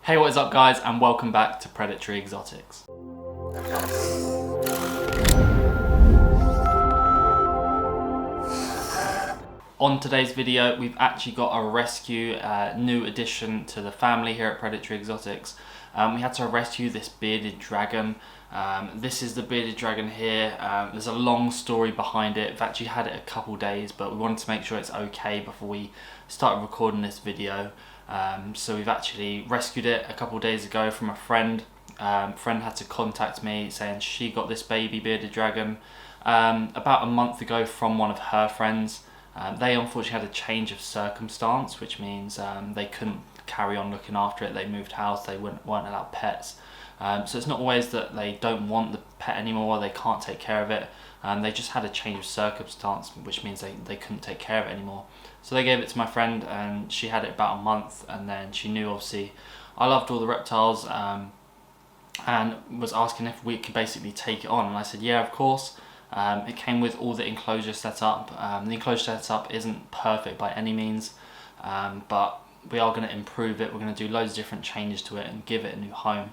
Hey, what is up guys, and welcome back to Predatory Exotics. On today's video, we've actually got a rescue, new addition to the family here at Predatory Exotics. We had to rescue this bearded dragon. This is the bearded dragon here. There's a long story behind it. We've actually had it a couple days, but we wanted to make sure it's okay before we started recording this video. So we've actually rescued it a couple of days ago from a friend. Friend had to contact me saying she got this baby bearded dragon about a month ago from one of her friends. They unfortunately had a change of circumstance, which means they couldn't carry on looking after it. They moved house, they weren't allowed pets. So it's not always that they don't want the pet anymore, they can't take care of it. They just had a change of circumstance, which means they couldn't take care of it anymore. So they gave it to my friend, and she had it about a month, and then she knew obviously I loved all the reptiles, and was asking if we could basically take it on, and I said yeah, of course. It came with all the enclosure set up. The enclosure setup isn't perfect by any means, but we are going to improve it. We're going to do loads of different changes to it and give it a new home.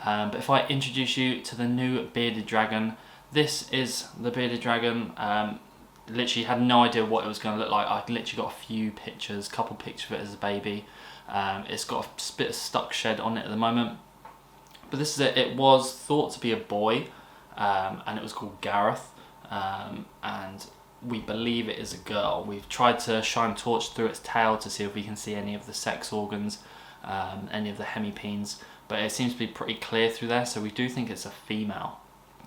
But if I introduce you to the new bearded dragon, this is the bearded dragon. Literally had no idea what it was going to look like. I literally got a few pictures, couple pictures of it as a baby. It's got a bit of stuck shed on it at the moment. But this is it. It was thought to be a boy, and it was called Gareth. And we believe it is a girl. We've tried to shine a torch through its tail to see if we can see any of the sex organs, any of the hemipenes, but it seems to be pretty clear through there, so we do think it's a female.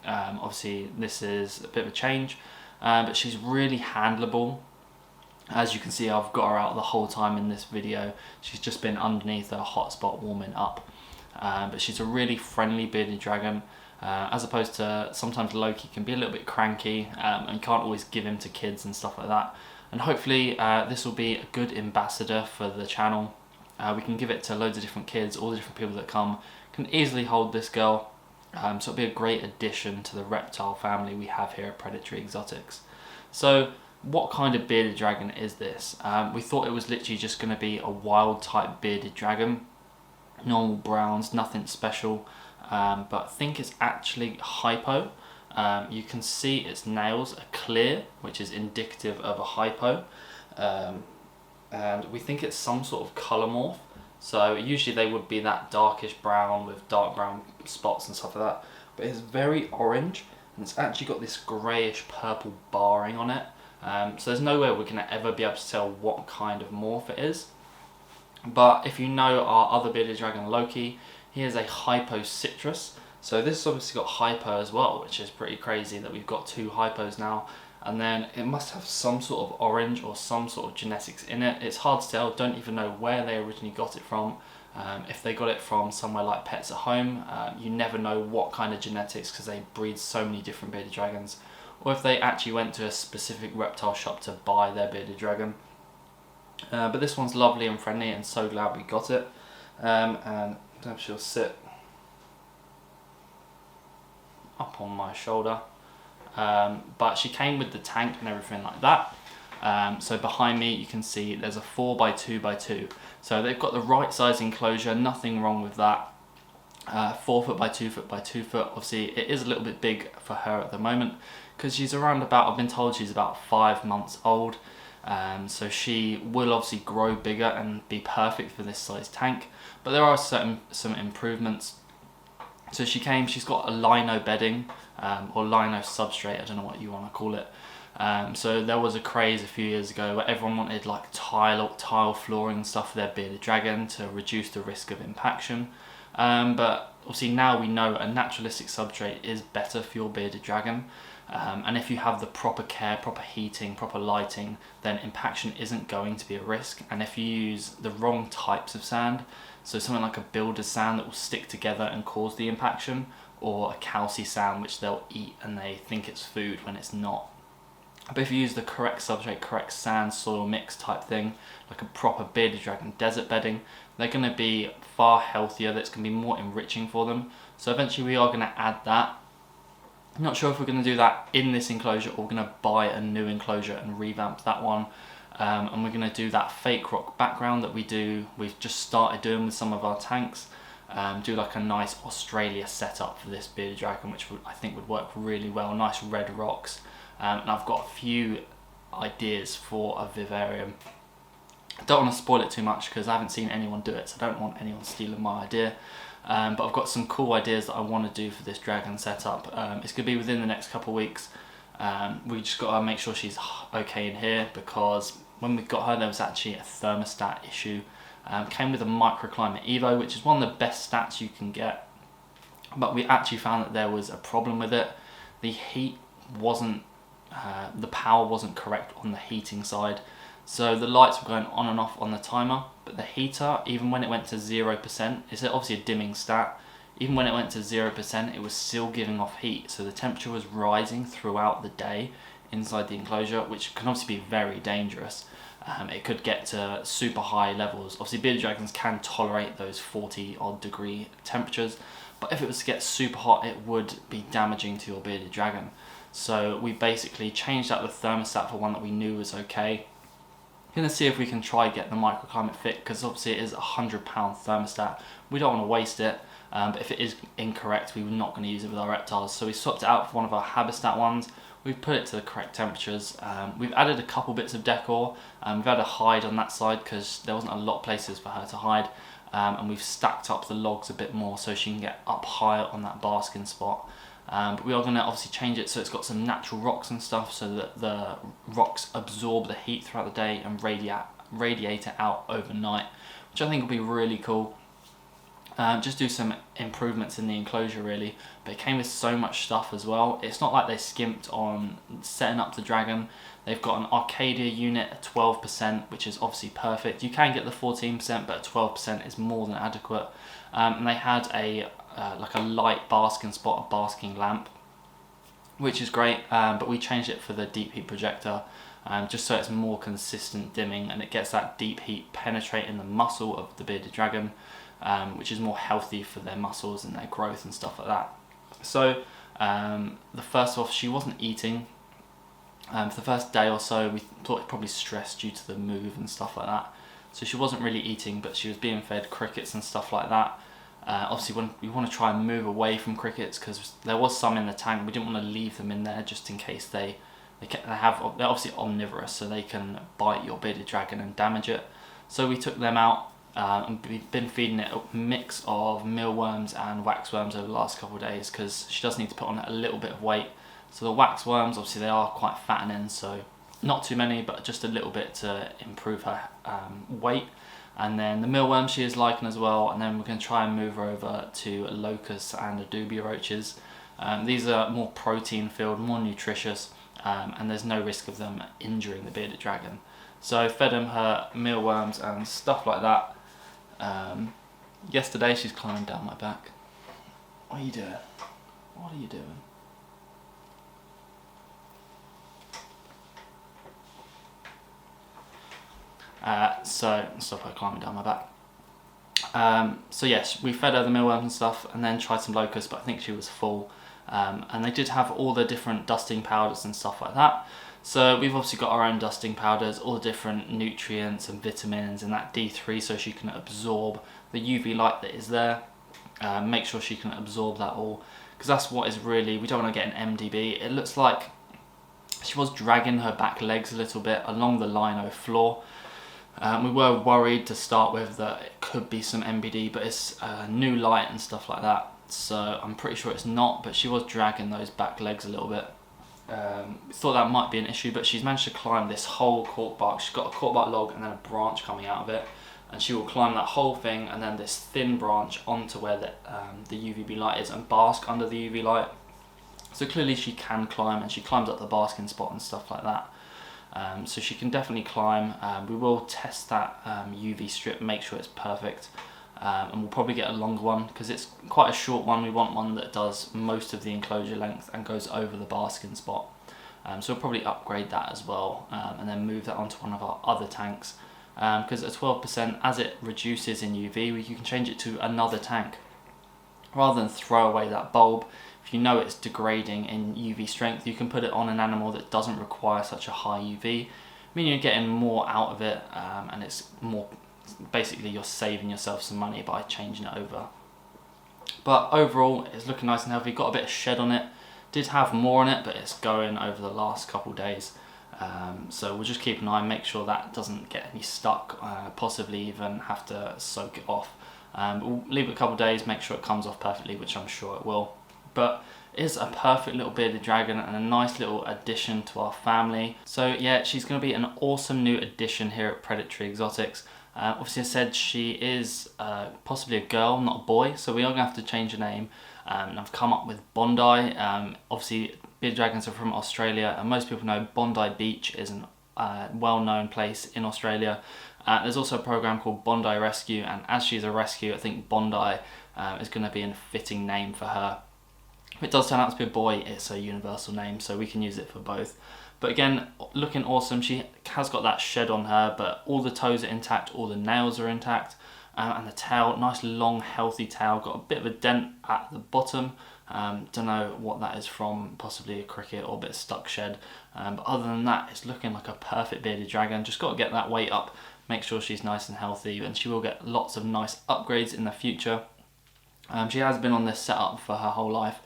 Obviously this is a bit of a change, but she's really handleable. As you can see, I've got her out the whole time in this video. She's just been underneath a hotspot warming up, but she's a really friendly bearded dragon. As opposed to sometimes Loki can be a little bit cranky, and can't always give him to kids and stuff like that. And hopefully this will be a good ambassador for the channel. We can give it to loads of different kids, all the different people that come can easily hold this girl. So it'll be a great addition to the reptile family we have here at Predatory Exotics. So what kind of bearded dragon is this? We thought it was literally just going to be a wild type bearded dragon. Normal browns, nothing special. But I think it's actually hypo. You can see its nails are clear, which is indicative of a hypo. And we think it's some sort of colour morph. So usually they would be that darkish brown with dark brown spots and stuff like that. But it's very orange, and it's actually got this greyish purple barring on it. So there's no way we're going to ever be able to tell what kind of morph it is. But if you know our other bearded dragon Loki, he is a hypo citrus. So this has obviously got hypo as well, which is pretty crazy that we've got two hypos now. And then it must have some sort of orange or some sort of genetics in it. It's hard to tell, don't even know where they originally got it from. If they got it from somewhere like Pets at Home, you never know what kind of genetics because they breed so many different bearded dragons. Or if they actually went to a specific reptile shop to buy their bearded dragon. But this one's lovely and friendly, and so glad we got it. And I don't know if she'll sit up on my shoulder. But she came with the tank and everything like that. So behind me you can see there's a 4x2x2. So they've got the right size enclosure, nothing wrong with that. 4 foot by 2 foot by 2 foot. Obviously it is a little bit big for her at the moment because she's around about, I've been told she's about 5 months old. So she will obviously grow bigger and be perfect for this size tank, but there are some improvements. So she's got a lino bedding, or lino substrate, I don't know what you want to call it. So there was a craze a few years ago where everyone wanted like tile flooring and stuff for their bearded dragon to reduce the risk of impaction. But obviously now we know a naturalistic substrate is better for your bearded dragon. And if you have the proper care, proper heating, proper lighting, then impaction isn't going to be a risk. And if you use the wrong types of sand, so something like a builder's sand that will stick together and cause the impaction, or a calci sand which they'll eat and they think it's food when it's not. But if you use the correct substrate, correct sand soil mix type thing, like a proper bearded dragon desert bedding, they're going to be far healthier. That's going to be more enriching for them. So eventually we are going to add that. I'm not sure if we're going to do that in this enclosure or we're going to buy a new enclosure and revamp that one. And we're going to do that fake rock background that we've just started doing with some of our tanks. do like a nice Australia setup for this bearded dragon, which I think would work really well. Nice red rocks, and I've got a few ideas for a vivarium. I don't want to spoil it too much because I haven't seen anyone do it, so I don't want anyone stealing my idea. But I've got some cool ideas that I want to do for this dragon setup. It's going to be within the next couple of weeks. We just got to make sure she's okay in here, because when we got her there was actually a thermostat issue. Came with a microclimate Evo, which is one of the best stats you can get, but we actually found that there was a problem with it. The heat wasn't, the power wasn't correct on the heating side, so the lights were going on and off on the timer, but the heater, even when it went to 0%, it's obviously a dimming stat, even when it went to 0%, it was still giving off heat, so the temperature was rising throughout the day inside the enclosure, which can obviously be very dangerous. It could get to super high levels. Obviously bearded dragons can tolerate those 40 odd degree temperatures, but if it was to get super hot, it would be damaging to your bearded dragon. So we basically changed out the thermostat for one that we knew was okay. Going to see if we can try get the microclimate fit, because obviously it is a £100 thermostat. We don't want to waste it, but if it is incorrect, we're not going to use it with our reptiles. So we swapped it out for one of our Habitat ones. We've put it to the correct temperatures. We've added a couple bits of decor. We've had a hide on that side because there wasn't a lot of places for her to hide. And we've stacked up the logs a bit more so she can get up higher on that basking spot. But we are going to obviously change it so it's got some natural rocks and stuff, so that the rocks absorb the heat throughout the day and radiate it out overnight, which I think will be really cool. Just do some improvements in the enclosure really, but it came with so much stuff as well. It's not like they skimped on setting up the dragon. They've got an Arcadia unit at 12%, which is obviously perfect. You can get the 14%, but 12% is more than adequate. And they had a like a light basking spot, a basking lamp, which is great, but we changed it for the deep heat projector, just so it's more consistent dimming and it gets that deep heat penetrating the muscle of the bearded dragon, which is more healthy for their muscles and their growth and stuff like that. So the first off, she wasn't eating. For the first day or so, we thought it probably stressed due to the move and stuff like that. So she wasn't really eating, but she was being fed crickets and stuff like that. Obviously, when we want to try and move away from crickets, because there was some in the tank, we didn't want to leave them in there just in case they're obviously omnivorous, so they can bite your bearded dragon and damage it. So we took them out, and we've been feeding it a mix of mealworms and waxworms over the last couple of days, because she does need to put on a little bit of weight. So the waxworms, obviously they are quite fattening, so not too many, but just a little bit to improve her weight. And then the mealworm she is liking as well, and then we're going to try and move her over to locusts and adubia roaches. These are more protein filled, more nutritious, and there's no risk of them injuring the bearded dragon. So fed them her mealworms and stuff like that. Yesterday she's climbing down my back. What are you doing? What are you doing? So stop her climbing down my back. So yes, we fed her the mealworms and stuff, and then tried some locusts, but I think she was full. And they did have all the different dusting powders and stuff like that. So we've obviously got our own dusting powders, all the different nutrients and vitamins and that D3, so she can absorb the UV light that is there. Make sure she can absorb that all, because that's what is really, we don't want to get an MDB. It looks like she was dragging her back legs a little bit along the lino floor. We were worried to start with that it could be some MBD, but it's new light and stuff like that, so I'm pretty sure it's not, but she was dragging those back legs a little bit. We thought that might be an issue, but she's managed to climb this whole cork bark. She's got a cork bark log and then a branch coming out of it, and she will climb that whole thing and then this thin branch onto where the UVB light is and bask under the UV light. So clearly she can climb, and she climbs up the basking spot and stuff like that. So she can definitely climb. We will test that UV strip, make sure it's perfect, and we'll probably get a longer one because it's quite a short one. We want one that does most of the enclosure length and goes over the basking spot. So we'll probably upgrade that as well, and then move that onto one of our other tanks, because at 12%, as it reduces in UV, you can change it to another tank. Rather than throw away that bulb, if you know it's degrading in UV strength, you can put it on an animal that doesn't require such a high UV, meaning you're getting more out of it, and it's more, basically you're saving yourself some money by changing it over. But overall, it's looking nice and healthy. Got a bit of shed on it. Did have more on it, but it's going over the last couple of days. So we'll just keep an eye, make sure that doesn't get any stuck, possibly even have to soak it off. We'll leave it a couple of days, make sure it comes off perfectly, which I'm sure it will. But it is a perfect little bearded dragon and a nice little addition to our family. So yeah, she's going to be an awesome new addition here at Predatory Exotics. Obviously I said she is possibly a girl, not a boy, so we are going to have to change her name. And I've come up with Bondi. Obviously bearded dragons are from Australia, and most people know Bondi Beach is a well-known place in Australia. There's also a program called Bondi Rescue, and as she's a rescue, I think Bondi is going to be a fitting name for her. If it does turn out to be a boy, it's a universal name, so we can use it for both. But again, looking awesome. She has got that shed on her, but all the toes are intact, all the nails are intact, and the tail, nice long healthy tail. Got a bit of a dent at the bottom. Don't know what that is from, possibly a cricket or a bit of stuck shed. But other than that, it's looking like a perfect bearded dragon. Just got to get that weight up, make sure she's nice and healthy, and she will get lots of nice upgrades in the future. She has been on this setup for her whole life.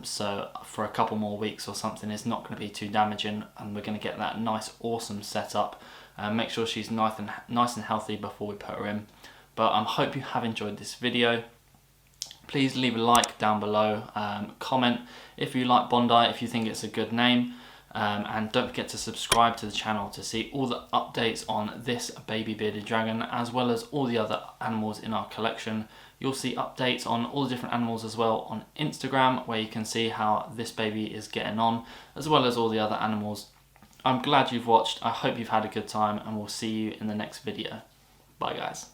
So for a couple more weeks or something, it's not going to be too damaging, and we're going to get that nice awesome setup. Make sure she's nice and healthy before we put her in. But I hope you have enjoyed this video. Please leave a like down below, comment if you like Bondi, if you think it's a good name, and don't forget to subscribe to the channel to see all the updates on this baby bearded dragon, as well as all the other animals in our collection. You'll see updates on all the different animals as well on Instagram, where you can see how this baby is getting on, as well as all the other animals. I'm glad you've watched. I hope you've had a good time, and we'll see you in the next video. Bye guys.